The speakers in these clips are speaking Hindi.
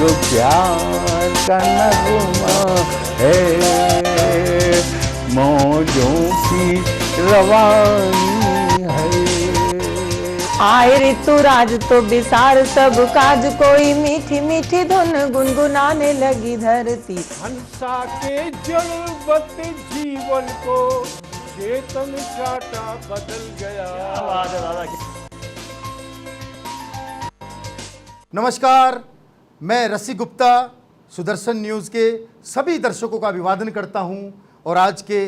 तो प्यार का नगमा है, मौजों की रवानी है। आए ऋतुराज तो बिसार सब काज, कोई मीठी मीठी धुन गुनगुनाने लगी धरती। हंसा के जलवत जीवन को चेतन चाटा बदल गया। नमस्कार, मैं रसी गुप्ता सुदर्शन न्यूज़ के सभी दर्शकों का अभिवादन करता हूं और आज के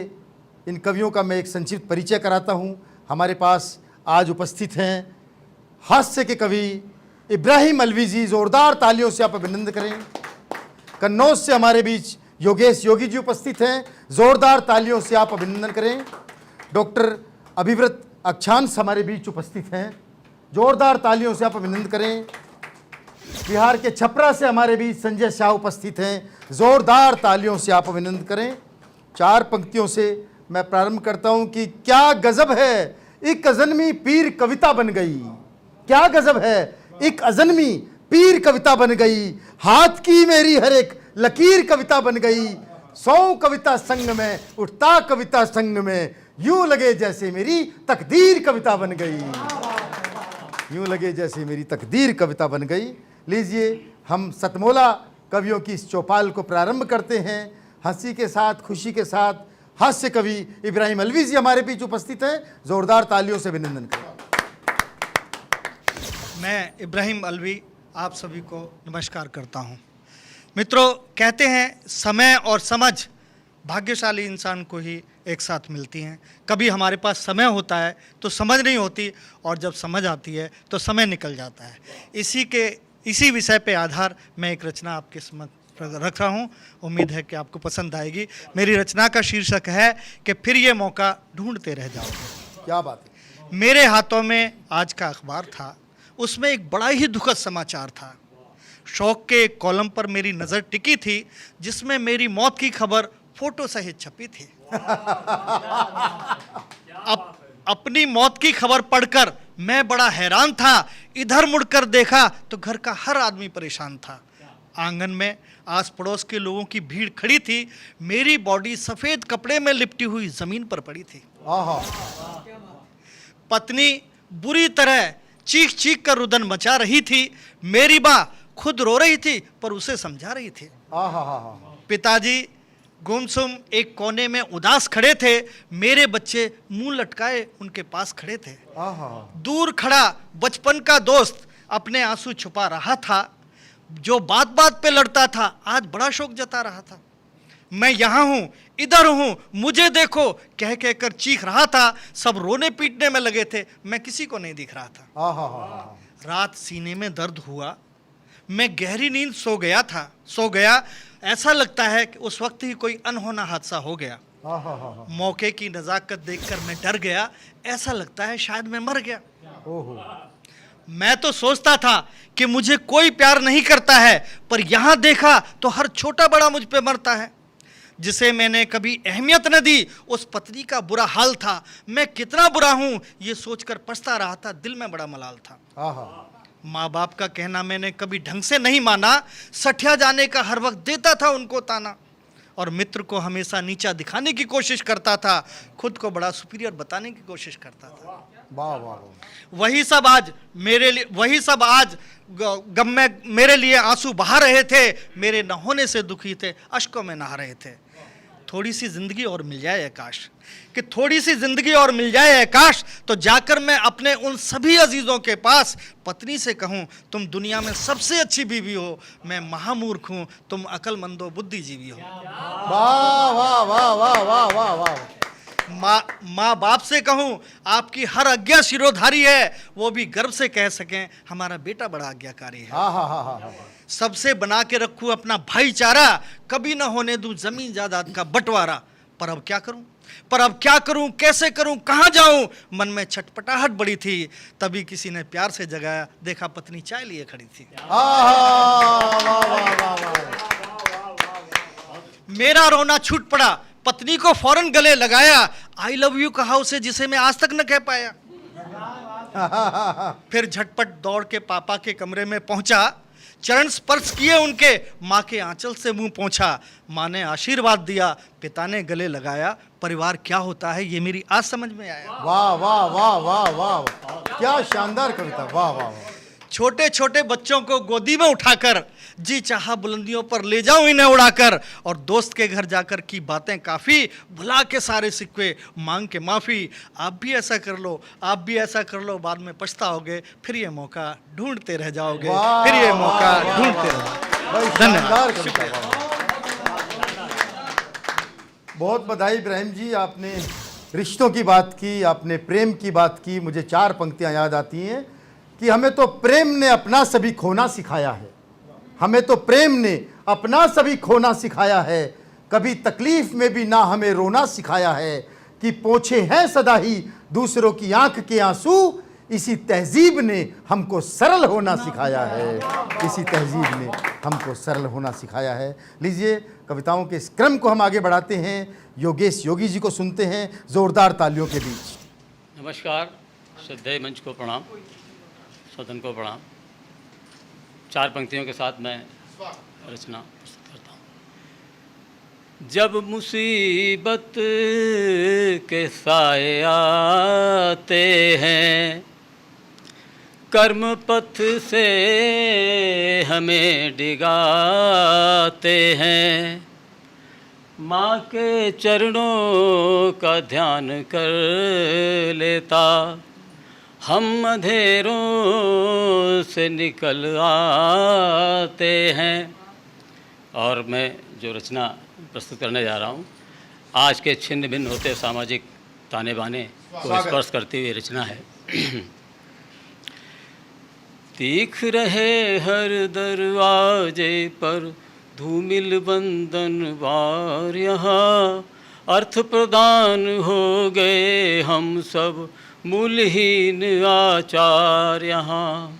इन कवियों का मैं एक संक्षिप्त परिचय कराता हूं। हमारे पास आज उपस्थित हैं हास्य के कवि इब्राहिम अलवी जी, जोरदार तालियों से आप अभिनंदन करें। कन्नौज से हमारे बीच योगेश योगी जी उपस्थित हैं, जोरदार तालियों से आप अभिनंदन करें। डॉक्टर अभिव्रत अक्षांश हमारे बीच उपस्थित हैं, जोरदार तालियों से आप अभिनंदन करें। बिहार के छपरा से हमारे बीच संजय शाह उपस्थित हैं, जोरदार तालियों से आप अभिनंदन करें। चार पंक्तियों से मैं प्रारंभ करता हूं कि क्या गजब है एक अजन्मी पीर कविता बन गई, क्या गजब है एक अजन्मी पीर कविता बन गई, हाथ की मेरी हर एक लकीर कविता बन गई, 100 कविता संग में उठता कविता संग में, यूं लगे जैसे मेरी तकदीर कविता बन गई, यूं लगे जैसे मेरी तकदीर कविता बन गई। लीजिए हम सतमोला कवियों की इस चौपाल को प्रारंभ करते हैं। हंसी के साथ, खुशी के साथ हास्य कवि इब्राहिम अलवी जी हमारे बीच उपस्थित हैं, जोरदार तालियों से अभिनंदन करें। मैं इब्राहिम अलवी आप सभी को नमस्कार करता हूं। मित्रों, कहते हैं समय और समझ भाग्यशाली इंसान को ही एक साथ मिलती हैं। कभी हमारे पास समय होता है तो समझ नहीं होती, और जब समझ आती है तो समय निकल जाता है। इसी विषय पे आधार मैं एक रचना आपके समक्ष रख रहा हूँ। उम्मीद है कि आपको पसंद आएगी। मेरी रचना का शीर्षक है कि फिर ये मौका ढूंढते रह जाओगे। क्या बात है। मेरे हाथों में आज का अखबार था, उसमें एक बड़ा ही दुखद समाचार था। शौक के एक कॉलम पर मेरी नज़र टिकी थी, जिसमें मेरी मौत की खबर फोटो सहित छपी थी। अपनी मौत की खबर पढ़कर मैं बड़ा हैरान था। इधर मुड़कर देखा तो घर का हर आदमी परेशान था। आंगन में आस पड़ोस के लोगों की भीड़ खड़ी थी। मेरी बॉडी सफ़ेद कपड़े में लिपटी हुई ज़मीन पर पड़ी थी। पत्नी बुरी तरह चीख चीख कर रुदन मचा रही थी। मेरी माँ खुद रो रही थी पर उसे समझा रही थी। पिताजी गुमसुम एक कोने में उदास खड़े थे। मेरे बच्चे मुंह लटकाए उनके पास खड़े थे। दूर खड़ा बचपन का दोस्त अपने आंसू छुपा रहा था। जो बात बात पे लड़ता था आज बड़ा शोक जता रहा था। मैं यहाँ हूँ, इधर हूँ, मुझे देखो कह कहकर चीख रहा था। सब रोने पीटने में लगे थे, मैं किसी को नहीं दिख रहा था। रात सीने में दर्द हुआ। मैं गहरी नींद सो गया। ऐसा लगता है कि उस वक्त ही कोई अनहोना हादसा हो गया। मौके की नज़ाकत देखकर मैं डर गया। ऐसा लगता है शायद मैं मर गया। मैं तो सोचता था कि मुझे कोई प्यार नहीं करता है, पर यहाँ देखा तो हर छोटा बड़ा मुझ पे मरता है। जिसे मैंने कभी अहमियत न दी, उस पत्नी का बुरा हाल था। मैं कितना बुरा हूँ ये सोचकर पछता रहा था। दिल में बड़ा मलाल था। माँ बाप का कहना मैंने कभी ढंग से नहीं माना। सठिया जाने का हर वक्त देता था उनको ताना, और मित्र को हमेशा नीचा दिखाने की कोशिश करता था। खुद को बड़ा सुपीरियर बताने की कोशिश करता था। वाह वाह वाह। वही सब आज गम में मेरे लिए आंसू बहा रहे थे। मेरे न होने से दुखी थे, अश्कों में नहा रहे थे। थोड़ी सी जिंदगी और मिल जाए काश, कि थोड़ी सी जिंदगी और मिल जाए काश, तो जाकर मैं अपने उन सभी अजीजों के पास पत्नी से कहूं, तुम दुनिया में सबसे अच्छी बीवी हो, मैं महामूर्ख हूं, तुम अक्लमंदो बुद्धिजीवी हो। वाह वाह वाह वाह वाह वाह वाह। माँ बाप से कहूं, आपकी हर आज्ञा शिरोधारी है, वो भी गर्व से कह सकें हमारा बेटा बड़ा आज्ञाकारी है। सबसे बना के रखूं अपना भाईचारा, कभी ना होने दूं जमीन जायदाद का बंटवारा। पर अब क्या करूं, कैसे करूं, कहां जाऊं? मन में छटपटाहट बड़ी थी। तभी किसी ने प्यार से जगाया, देखा पत्नी चाय लिए खड़ी थी। मेरा रोना छूट पड़ा। पत्नी को फौरन गले लगाया। आई लव यू कहा उसे, जिसे मैं आज तक न कह पाया। फिर झटपट दौड़ के पापा के कमरे में पहुंचा। चरण स्पर्श किए उनके, माँ के आंचल से मुंह पोंछा, माँ ने आशीर्वाद दिया, पिता ने गले लगाया। परिवार क्या होता है ये मेरी आज समझ में आया। वाह वाह वाह वाह वाह, क्या शानदार कविता, वाह वाह वाह। छोटे छोटे बच्चों को गोदी में उठाकर जी चाहा बुलंदियों पर ले जाऊं इन्हें उड़ाकर, और दोस्त के घर जाकर की बातें काफ़ी, भुला के सारे सिक्वे मांग के माफ़ी। आप भी ऐसा कर लो, आप भी ऐसा कर लो, बाद में पछताओगे, फिर ये मौका ढूंढते रह जाओगे, फिर ये मौका ढूंढते रह। धन्यवाद। बहुत बधाई इब्राहिम जी, आपने रिश्तों की बात की, आपने प्रेम की बात की। मुझे 4 पंक्तियां याद आती हैं कि हमें तो प्रेम ने अपना सभी खोना सिखाया है, हमें तो प्रेम ने अपना सभी खोना सिखाया है, कभी तकलीफ में भी ना हमें रोना सिखाया है, कि पोंछे हैं सदा ही दूसरों की आंख के आंसू, इसी तहजीब ने हमको सरल होना सिखाया है, इसी तहजीब ने हमको सरल होना सिखाया है। लीजिए, कविताओं के इस क्रम को हम आगे बढ़ाते हैं। योगेश योगी जी को सुनते हैं जोरदार तालियों के बीच। नमस्कार, श्रद्धेय मंच को प्रणाम, सदन को प्रणाम। 4 पंक्तियों के साथ मैं रचना प्रस्तुत करता हूँ। जब मुसीबत के साए आते हैं, कर्म पथ से हमें डिगाते हैं, माँ के चरणों का ध्यान कर लेता हम अंधेरों से निकल आते हैं। और मैं जो रचना प्रस्तुत करने जा रहा हूँ, आज के छिन्न भिन्न होते सामाजिक ताने बाने को स्पर्श करती हुई रचना है। तीख रहे हर दरवाजे पर धूमिल बंधन वार, यहाँ अर्थ प्रदान हो गए हम सब मूलहीन आचार। यहाँ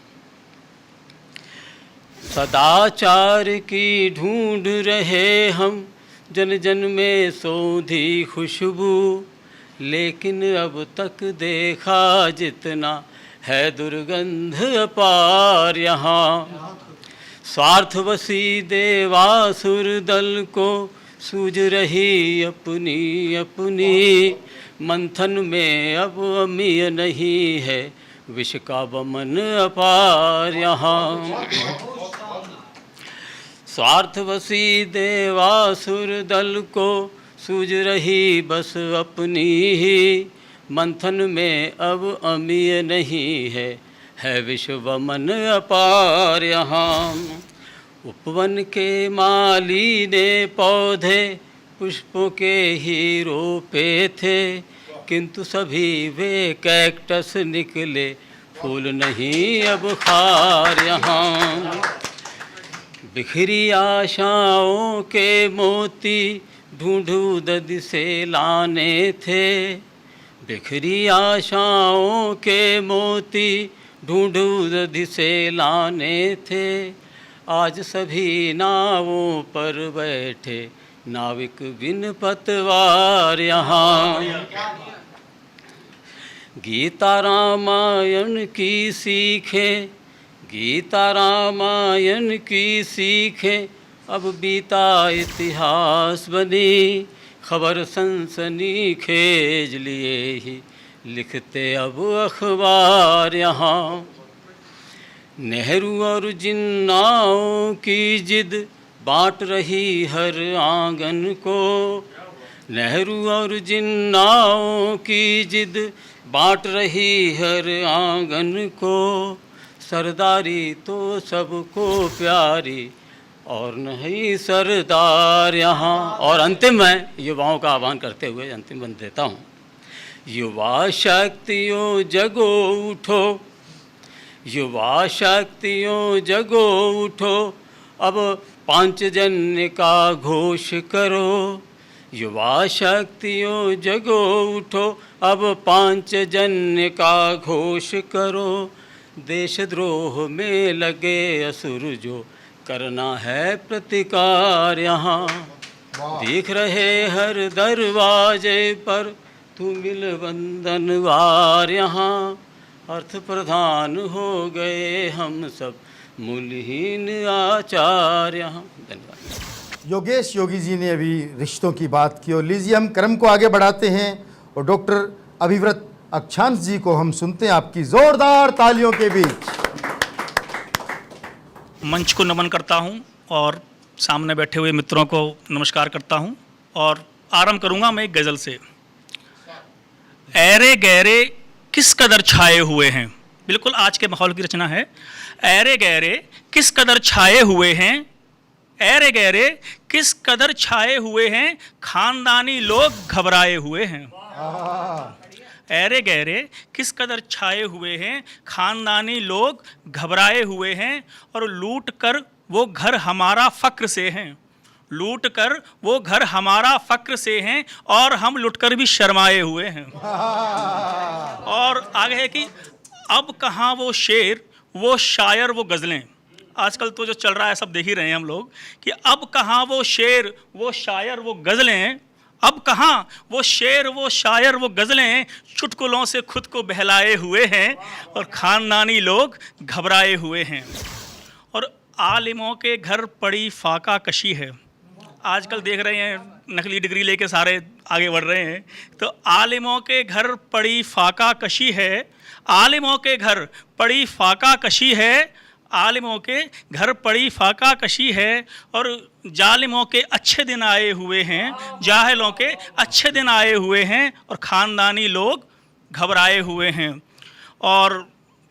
सदाचार की ढूंढ रहे हम, जन जन में सौंधी खुशबू, लेकिन अब तक देखा जितना है दुर्गंध अपार। यहाँ स्वार्थवशी देवासुर दल को सूझ रही अपनी अपनी, मंथन में अब अमीय नहीं है विष का वमन अपार। यहाँ स्वार्थवशी देवासुर दल को सूझ रही बस अपनी ही, मंथन में अब अमीय नहीं है विष वमन अपार। यहाँ उपवन के माली ने पौधे पुष्पों के ही रोपे थे, किंतु सभी वे कैक्टस निकले, फूल नहीं अब खार। यहाँ बिखरी आशाओं के मोती ढूंढू दद से लाने थे, बिखरी आशाओं के मोती ढूंढू दद से लाने थे, आज सभी नावों पर बैठे नाविक बिन पतवार। यहाँ गीता रामायण की सीखें, गीता रामायण की सीखें, अब बीता इतिहास बनी, खबर सनसनी खेज लिए ही लिखते अब अखबार। यहाँ नेहरू और जिन्नाओं की जिद बांट रही हर आंगन को, नेहरू और जिन्नाओं की जिद बांट रही हर आंगन को, सरदारी तो सबको प्यारी और नहीं सरदार। यहाँ और अंतिम मैं युवाओं का आह्वान करते हुए अंतिम बंद देता हूँ। युवा शक्तियों जगो उठो, युवा शक्तियों जगो उठो, अब पांचजन्य का घोष करो, युवा शक्तियों जगो उठो, अब पांचजन्य का घोष करो, देशद्रोह में लगे असुर जो करना है प्रतिकार। यहाँ दिख रहे हर दरवाजे पर धूमिल बंधनवार। यहाँ अर्थ प्रधान हो गए हम सब मूलहीन आचार्य। धन्यवाद। योगेश योगी जी ने अभी रिश्तों की बात की और लीजिए हम क्रम को आगे बढ़ाते हैं और डॉक्टर अभिव्रत अक्षांश जी को हम सुनते हैं आपकी जोरदार तालियों के बीच। मंच को नमन करता हूं और सामने बैठे हुए मित्रों को नमस्कार करता हूं और आरंभ करूंगा मैं एक गज़ल से। ऐरे गहरे किस कदर छाए हुए हैं, बिल्कुल आज के माहौल की रचना है। ऐरे गहरे किस कदर छाए हुए हैं, ऐरे गहरे किस कदर छाए हुए हैं, खानदानी लोग घबराए हुए हैं। ऐरे गहरे किस कदर छाए हुए हैं, खानदानी लोग घबराए हुए हैं, और लूट कर वो घर हमारा फ़क्र से हैं, लूट कर वो घर हमारा फ़क्र से हैं, और हम लुट कर भी शर्माए हुए हैं। और आगे है कि अब कहाँ वो शेर, वो शायर, वो गज़लें। आजकल तो जो चल रहा है सब देख ही रहे हैं हम लोग कि अब कहाँ वो शेर, वो शायर, वो गज़लें, अब कहाँ वो शेर, वो शायर, वो गज़लें, चुटकुलों से खुद को बहलाए हुए हैं, और ख़ानदानी लोग घबराए हुए हैं। और आलिमों के घर पड़ी फाका कशी है। आजकल देख रहे हैं नकली डिग्री लेके सारे आगे बढ़ रहे हैं। तो आलिमों के घर पड़ी फाका कशी है, आलिमों के घर पड़ी फाका कशी है, आलिमों के घर पड़ी फाका कशी है, और जालिमों के अच्छे दिन आए हुए हैं, जाहिलों के अच्छे दिन आए हुए हैं, और ख़ानदानी लोग घबराए हुए हैं। और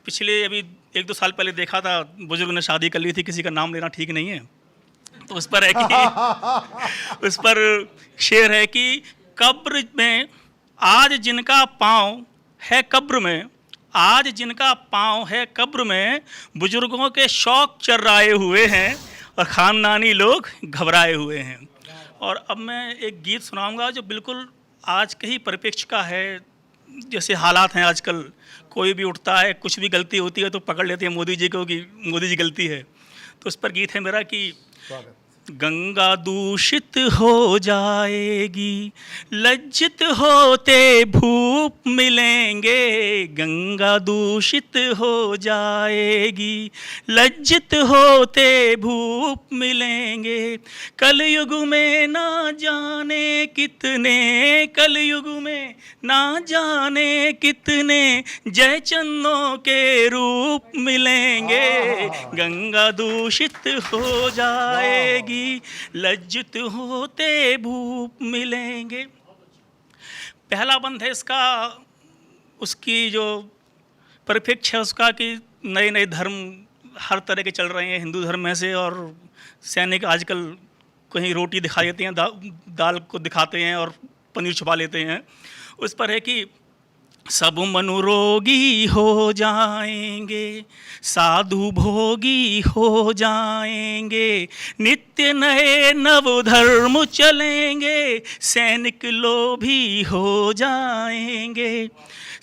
पिछले अभी 1-2 साल पहले देखा था, बुजुर्ग ने शादी कर ली थी, किसी का नाम लेना ठीक नहीं है, तो उस पर है कि उस पर शेर है कि कब्र में आज जिनका पाँव है कब्र में, आज जिनका पाँव है कब्र में, बुजुर्गों के शौक चर्राए हुए हैं, और ख़ानदानी लोग घबराए हुए हैं। और अब मैं एक गीत सुनाऊंगा जो बिल्कुल आज के ही परिप्रेक्ष्य का है। जैसे हालात हैं आजकल, कोई भी उठता है, कुछ भी गलती होती है तो पकड़ लेते हैं मोदी जी को कि मोदी जी गलती है। तो उस पर गीत है मेरा कि गंगा दूषित हो जाएगी, लज्जित होते भूप मिलेंगे, गंगा दूषित हो जाएगी, लज्जित होते भूप मिलेंगे, कलयुग में ना जाने कितने, कलयुग में ना जाने कितने जयचंदों के रूप मिलेंगे, गंगा दूषित हो जाएगी, लज्जित होते भूप मिलेंगे। पहला बंद है इसका, उसकी जो परिप्रेक्ष्य है उसका कि नए नए धर्म हर तरह के चल रहे हैं हिंदू धर्म में से, और सैनिक आजकल कहीं रोटी दिखा देते हैं, दाल को दिखाते हैं और पनीर छुपा लेते हैं। उस पर है कि सब मनोरोगी हो जाएंगे, साधु भोगी हो जाएंगे, नित्य नए नव धर्म चलेंगे, सैनिक लोभी हो जाएंगे,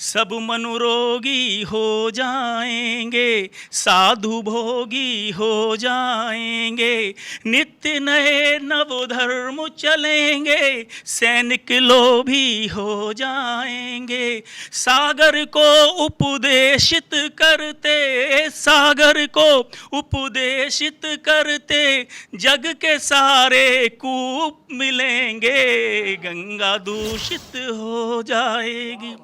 सब मनोरोगी हो जाएंगे, साधु भोगी हो जाएंगे, नित्य नए नव धर्म चलेंगे, सैनिक लोभी हो जाएंगे, सागर को उपदेशित करते, सागर को उपदेशित करते, जग के सारे कूप मिलेंगे, गंगा दूषित हो जाएगी।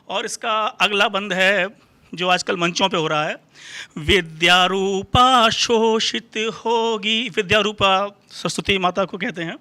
और इसका अगला बंद है जो आजकल मंचों पे हो रहा है, विद्या रूपा शोषित होगी, विद्या रूपा सरस्वती माता को कहते हैं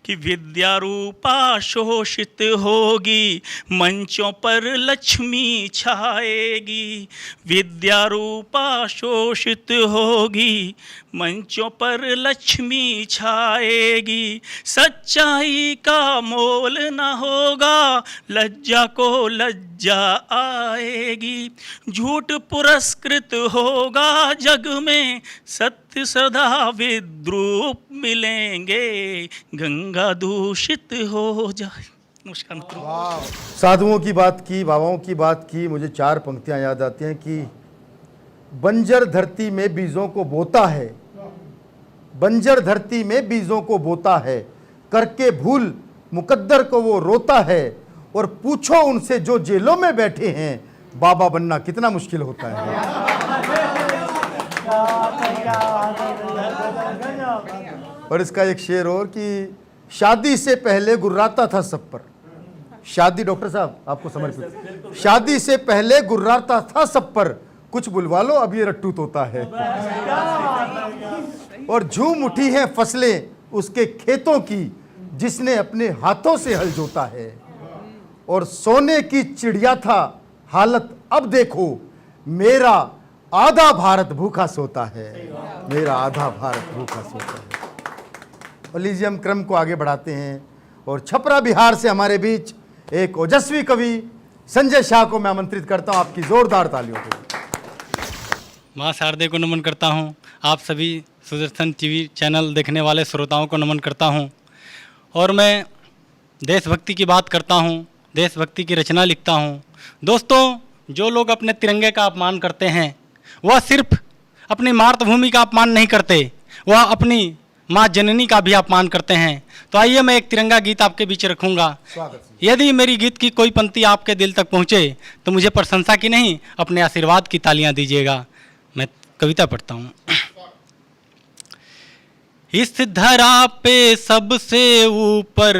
कि विद्या रूपा शोषित होगी, मंचों पर लक्ष्मी छाएगी, विद्या रूपा शोषित होगी, मंचों पर लक्ष्मी छाएगी, सच्चाई का मोल न होगा, लज्जा को लज्जा आएगी, झूठ पुरस्कृत होगा जग में, सत्य सदा विद्रूप मिलेंगे, गंगा दूषित हो जाए। नमस्कार मित्रों। साधुओं की बात की, बाबाओं की बात की, मुझे 4 पंक्तियां याद आती हैं कि बंजर धरती में बीजों को बोता है, बंजर धरती में बीजों को बोता है, करके भूल मुकद्दर को वो रोता है, और पूछो उनसे जो जेलों में बैठे हैं, बाबा बनना कितना मुश्किल होता है। और इसका एक शेर और कि शादी से पहले गुर्राता था सब पर। शादी डॉक्टर साहब आपको समर्पित। शादी से पहले गुर्राता था सब पर, कुछ बुलवा लो अब ये रट्टू तोता है। और झूम उठी है फसलें उसके खेतों की, जिसने अपने हाथों से हल जोता है। और सोने की चिड़िया था हालत अब देखो, मेरा आधा भारत भूखा सोता है। मेरा आधा भारत भूखा सोता है। और लीजिए हम क्रम को आगे बढ़ाते हैं और छपरा बिहार से हमारे बीच एक ओजस्वी कवि संजय शाह को मैं आमंत्रित करता हूं, आपकी जोरदार तालियों को। माँ शारदे को नमन करता हूँ। आप सभी सुदर्शन टीवी चैनल देखने वाले श्रोताओं को नमन करता हूँ। और मैं देशभक्ति की बात करता हूँ, देशभक्ति की रचना लिखता हूँ। दोस्तों, जो लोग अपने तिरंगे का अपमान करते हैं वह सिर्फ अपनी मातृभूमि का अपमान नहीं करते, वह अपनी माँ जननी का भी अपमान करते हैं। तो आइए मैं एक तिरंगा गीत आपके बीच रखूँगा। यदि मेरी गीत की कोई पंक्ति आपके दिल तक पहुँचे तो मुझे प्रशंसा की नहीं, अपने आशीर्वाद की तालियां दीजिएगा। मैं कविता पढ़ता हूँ। इस धरा पे सबसे ऊपर,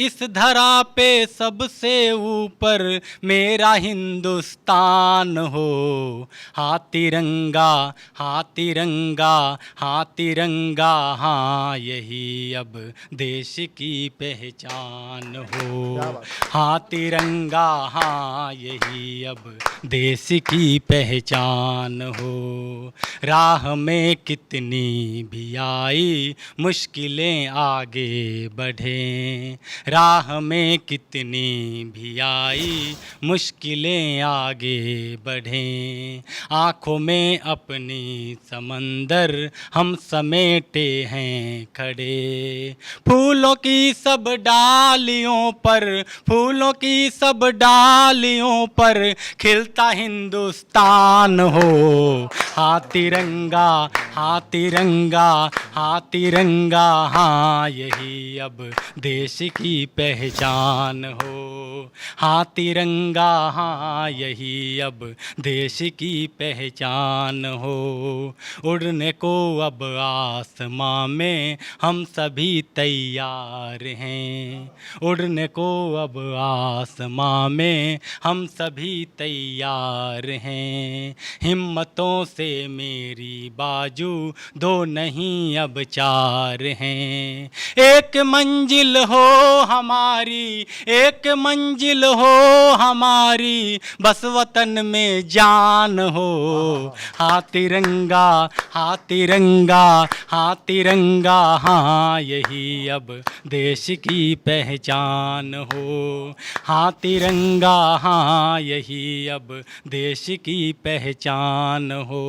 इस धरा पे सबसे ऊपर मेरा हिंदुस्तान हो। हाँ तिरंगा, हाँ तिरंगा, हाँ तिरंगा, हाँ यही अब देश की पहचान हो। हाँ तिरंगा, हाँ यही अब देश की पहचान हो। राह में कितनी भी आई मुश्किलें आगे बढ़ें, राह में कितनी भी आई मुश्किलें आगे बढ़ें। आँखों में अपनी समंदर हम समेटे हैं खड़े। फूलों की सब डालियों पर, फूलों की सब डालियों पर खिलता हिंदुस्तान हो। हाँ तिरंगा, हाँ तिरंगा, हाँ तिरंगा, हाँ यही अब देश की पहचान हो। हाँ तिरंगा, हाँ यही अब देश की पहचान हो। उड़ने को अब आसमां में हम सभी तैयार हैं। उड़ने को अब आसमां में हम सभी तैयार हैं। हिम्मतों से मेरी बाजू दो नहीं अब चार हैं। एक मंजिल हो हमारी, एक मंजिल हो हमारी, बस वतन में जान हो। हाँ तिरंगा, हाँ तिरंगा, हाँ तिरंगा, हाँ यही अब देश की पहचान हो। हाँ तिरंगा, हाँ यही अब देश की पहचान हो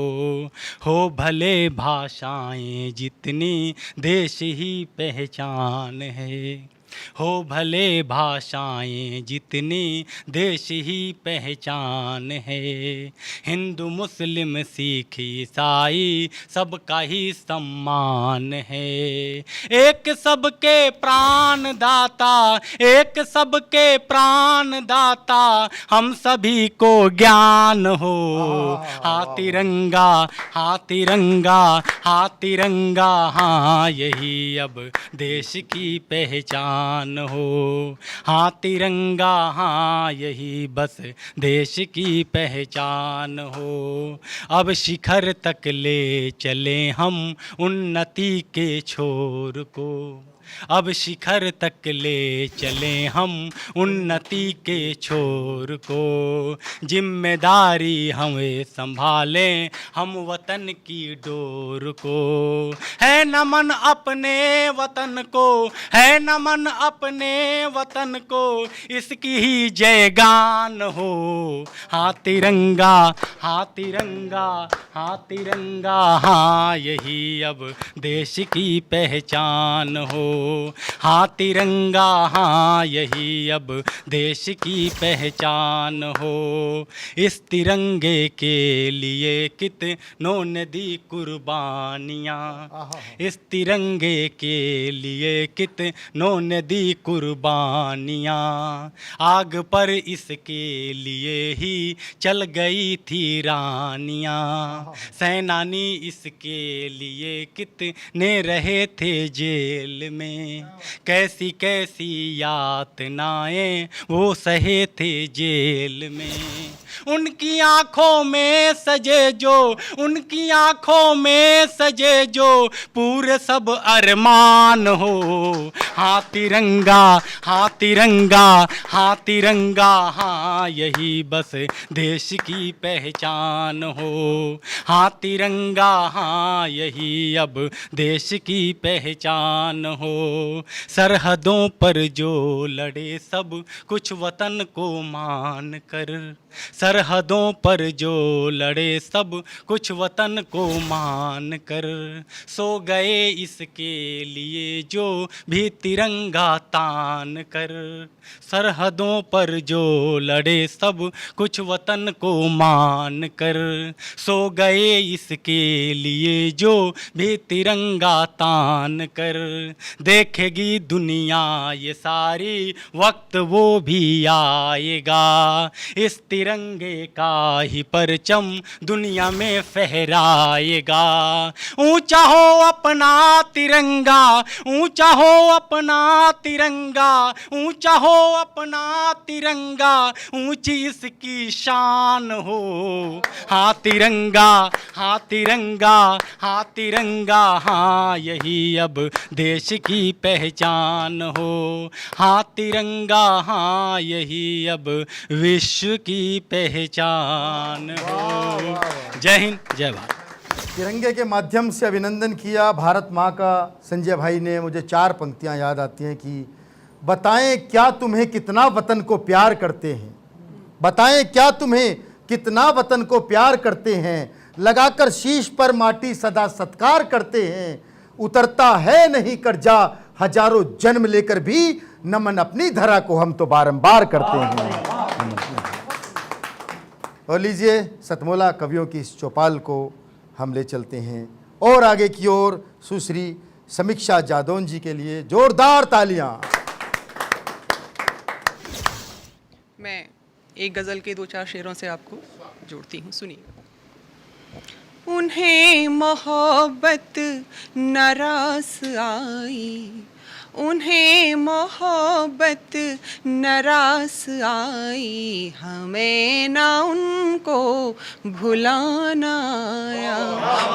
भले भाषाएं जितनी देश ही पहचान है। हो भले भाषाएं जितनी देश ही पहचान है। हिंदू मुस्लिम सिख ईसाई सबका ही सम्मान है। एक सबके प्राण दाता, एक सबके प्राण दाता, हम सभी को ज्ञान हो। हाँ तिरंगा, हाँ तिरंगा, हाँ तिरंगा, हाँ यही अब देश की पहचान हो। हाँ तिरंगा, हाँ यही बस देश की पहचान हो। अब शिखर तक ले चले हम उन्नति के छोर को। अब शिखर तक ले चले हम उन्नति के छोर को। जिम्मेदारी हमें संभालें हम वतन की डोर को। है नमन अपने वतन को, है नमन अपने वतन को, इसकी ही जयगान हो। हाँ तिरंगा, हाँ तिरंगा, हाँ तिरंगा, हाँ यही अब देश की पहचान हो। हाँ तिरंगा हाँ यही अब देश की पहचान हो। इस तिरंगे के लिए कितनों ने दी कुर्बानियाँ, इस तिरंगे के लिए कितनों ने दी कुर्बानियाँ। आग पर इसके लिए ही चल गई थी रानियाँ, सेनानी इसके लिए कितने रहे थे जेल में। कैसी कैसी यातनाएं वो सहे थे जेल में। उनकी आँखों में सजे जो, उनकी आँखों में सजे जो पूरे सब अरमान हो। हाँ तिरंगा हाँ तिरंगा हाँ तिरंगा हाँ यही बस देश की पहचान हो। हाँ तिरंगा हाँ यही अब देश की पहचान हो। सरहदों पर जो लड़े सब कुछ वतन को मान कर, सरहदों पर जो लड़े सब कुछ वतन को मान कर, सो गए इसके लिए जो भी तिरंगा तान कर। सरहदों पर जो लड़े सब कुछ वतन को मान कर, सो गए इसके लिए जो भी तिरंगा तान कर। देखेगी दुनिया ये सारी वक्त वो भी आएगा, इस तिरंगे का ही परचम दुनिया में फहराएगा। ऊंचा हो अपना तिरंगा, ऊंचा हो अपना तिरंगा, ऊंचा हो अपना तिरंगा, ऊंची इसकी शान हो। हाँ तिरंगा हाँ तिरंगा हाँ तिरंगा हाँ यही अब देश की पहचान हो। हाँ तिरंगा हाँ यही अब विश्व की पहचान हो। जय हिंद जय भारत। तिरंगे के माध्यम से अभिनंदन किया भारत माँ का संजय भाई ने। मुझे 4 पंक्तियाँ याद आती हैं कि बताएं क्या तुम्हें कितना वतन को प्यार करते हैं, बताएं क्या तुम्हें कितना वतन को प्यार करते हैं, लगाकर शीश पर माटी सदा सत्कार करते हैं। उतरता है नहीं कर्जा हजारों जन्म लेकर भी, नमन अपनी धरा को हम तो बारंबार करते हैं। और लीजिए सतमोला कवियों की इस चौपाल को हम ले चलते हैं और आगे की ओर सुश्री समीक्षा जादौन जी के लिए जोरदार तालियां। मैं एक गज़ल के 2-4 शेरों से आपको जोड़ती हूँ, सुनिए। उन्हें मोहब्बत नारास आई, उन्हें मोहब्बत नारास आई, हमें ना उनको भुलाना आया।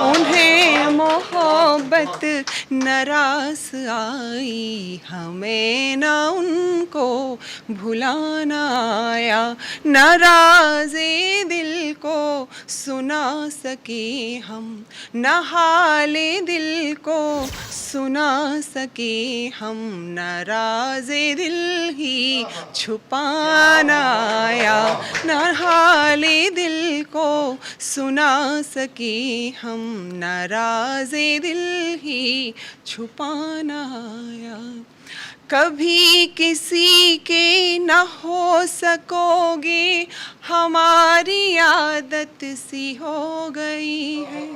उन्हें मोहब्बत नारास आई, हमें ना उनको भुलाना आया। नाराज़े दिल को सुना सके हम, न हाले दिल को सुना सके हम, नाराज़े दिल ही छुपाना आया। न हाले दिल को सुना सके हम, नाराज़े दिल ही छुपाना आया। कभी किसी के न हो सकोगे, हमारी आदत सी हो गई है।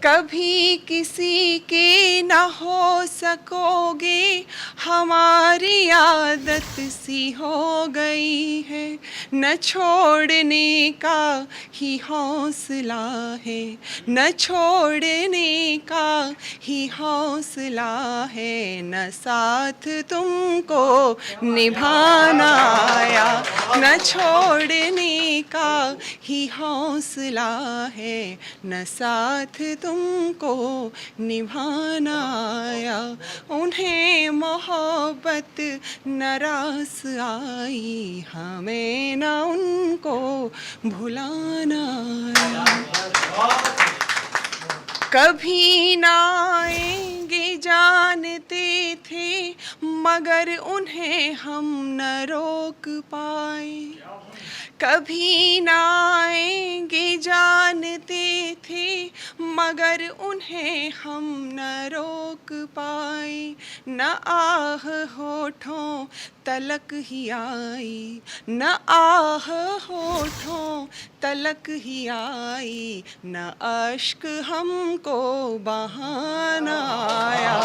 कभी किसी के न हो सकोगे, हमारी आदत सी हो गई है। न छोड़ने का ही हौसला है, न छोड़ने का ही हौसला है, न साथ तुमको निभाना आया। न छोड़ने का ही हौसला है, न साथ तुमको निभाना आया। उन्हें मोहब्बत नारास आई, हमें ना उनको भुलाना आया। कभी ना आएंगे जानते थे, मगर उन्हें हम न रोक पाए। कभी ना आएंगे जानते थे, मगर उन्हें हम न रोक रोक पाई, न आह होठों तलक ही आई, न आह होठों तलक ही आई, न अश्क हमको बहाना आया,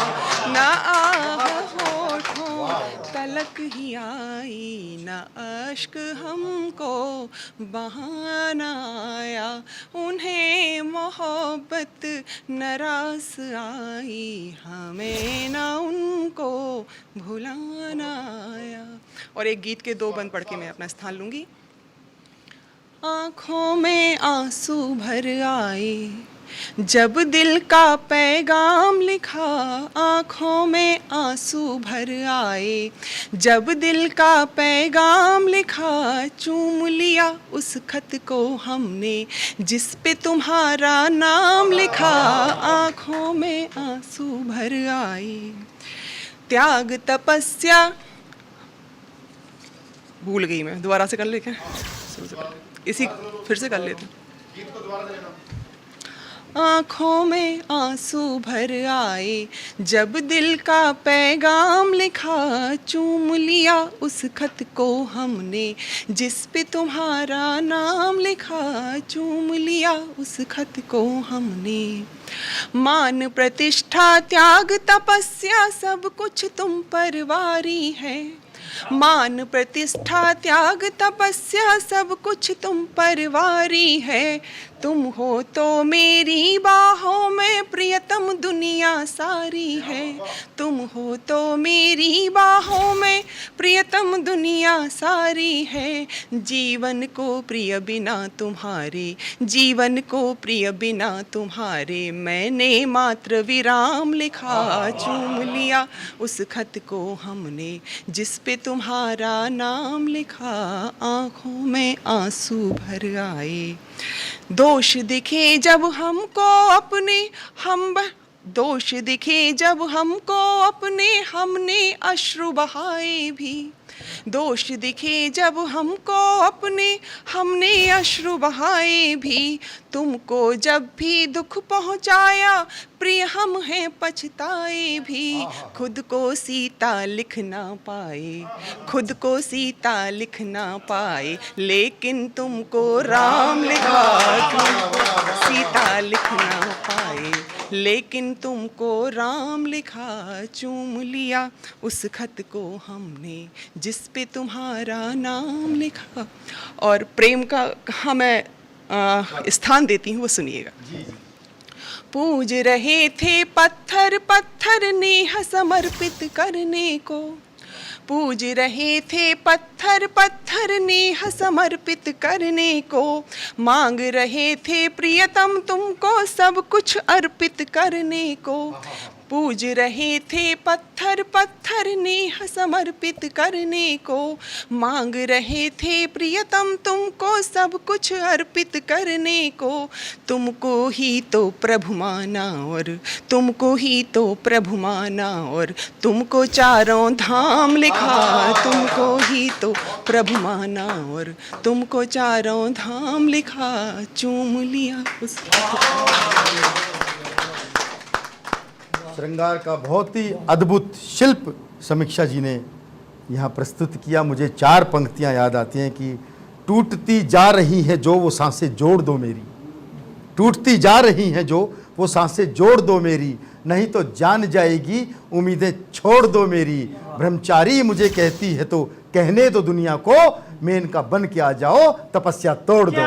न आह होठों तलक ही आई, न अश्क हमको बहाना आया, उन्हें मोहब्बत नाराज आई, हमें ना उनको भुलाना आया। और एक गीत के 2 बंद पढ़ के मैं अपना स्थान लूंगी। आँखों में आंसू भर आए जब दिल का पैगाम लिखा, आँखों में आंसू भर आए जब दिल का पैगाम लिखा, चूम लिया उस खत को हमने जिस पे तुम्हारा नाम लिखा, आँखों में आंसू भर आए। त्याग तपस्या, भूल गई मैं, दोबारा से कर ले क्या? इसी फिर से कर लेते। आँखों में आंसू भर आए जब दिल का पैगाम लिखा, चूम लिया उस खत को हमने जिस पे तुम्हारा नाम लिखा, चूम लिया उस खत को हमने। मान प्रतिष्ठा त्याग तपस्या सब कुछ तुम पर वारी है, मान प्रतिष्ठा त्याग तपस्या सब कुछ तुम पर वारी है, तुम हो तो मेरी बाहों में प्रियतम दुनिया सारी है, तुम हो तो मेरी बाहों में प्रियतम दुनिया सारी है, जीवन को प्रिय बिना तुम्हारे, जीवन को प्रिय बिना तुम्हारे, मैंने मात्र विराम लिखा, चूम लिया उस खत को हमने जिस पे तुम्हारा नाम लिखा, आँखों में आंसू भर आए। दोष दिखे जब हमको अपने दोष दिखे जब हमको अपने, हमने अश्रु बहाए भी, दोष दिखे जब हमको अपने, हमने अश्रु बहाए भी, तुमको जब भी दुख पहुंचाया प्रिय हम हैं पछताए भी, खुद को सीता लिख ना पाए, खुद को सीता लिख ना पाए, लेकिन तुमको राम लिखा, सीता लिख ना पाए, लेकिन तुमको राम लिखा, चूम लिया उस खत को हमने जिस पे तुम्हारा नाम लिखा। और प्रेम का कहाँ मैं स्थान देती हूँ वो सुनिएगा। पूज रहे थे पत्थर पत्थर नेह समर्पित करने को, पूज रहे थे पत्थर पत्थर नेह समर्पित करने को, मांग रहे थे प्रियतम तुमको सब कुछ अर्पित करने को, पूज रहे थे पत्थर पत्थर नेह समर्पित करने को, मांग रहे थे प्रियतम तुमको सब कुछ अर्पित करने को, तुमको ही तो प्रभु माना और तुमको ही तो प्रभु माना और तुमको चारों धाम लिखा, तुमको ही तो प्रभु माना और तुमको चारों धाम लिखा, चूम लिया उस। श्रृंगार का बहुत ही अद्भुत शिल्प समीक्षा जी ने यहाँ प्रस्तुत किया। मुझे 4 पंक्तियाँ याद आती हैं कि टूटती जा रही है जो वो सांसें जोड़ दो मेरी, टूटती जा रही हैं जो वो सांसें जोड़ दो मेरी, नहीं तो जान जाएगी उम्मीदें छोड़ दो मेरी, ब्रह्मचारी मुझे कहती है तो कहने दो दुनिया को, मेनका बन के आ जाओ तपस्या तोड़ दो।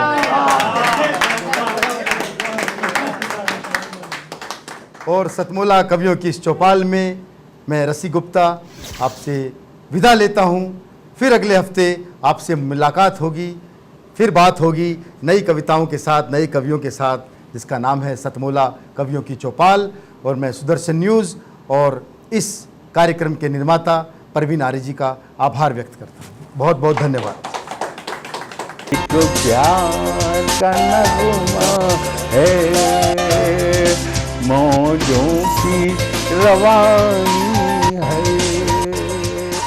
और सतमोला कवियों की इस चौपाल में मैं रसी गुप्ता आपसे विदा लेता हूँ। फिर अगले हफ्ते आपसे मुलाकात होगी, फिर बात होगी नई कविताओं के साथ, नए कवियों के साथ, जिसका नाम है सतमोला कवियों की चौपाल। और मैं सुदर्शन न्यूज़ और इस कार्यक्रम के निर्माता परवीन आर्य जी का आभार व्यक्त करता हूँ। बहुत बहुत धन्यवाद। तो प्यार का नगमा है, मौजों की रवानी है।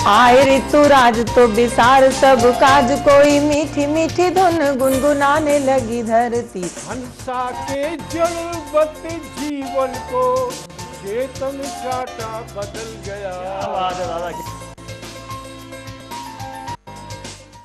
आए ऋतु राज तो बिसार सब काज, कोई मीठी मीठी धुन गुनगुनाने लगी धरती। हंसा के जड़वत जीवन को चेतन चाटा बदल गया। बात है दादा।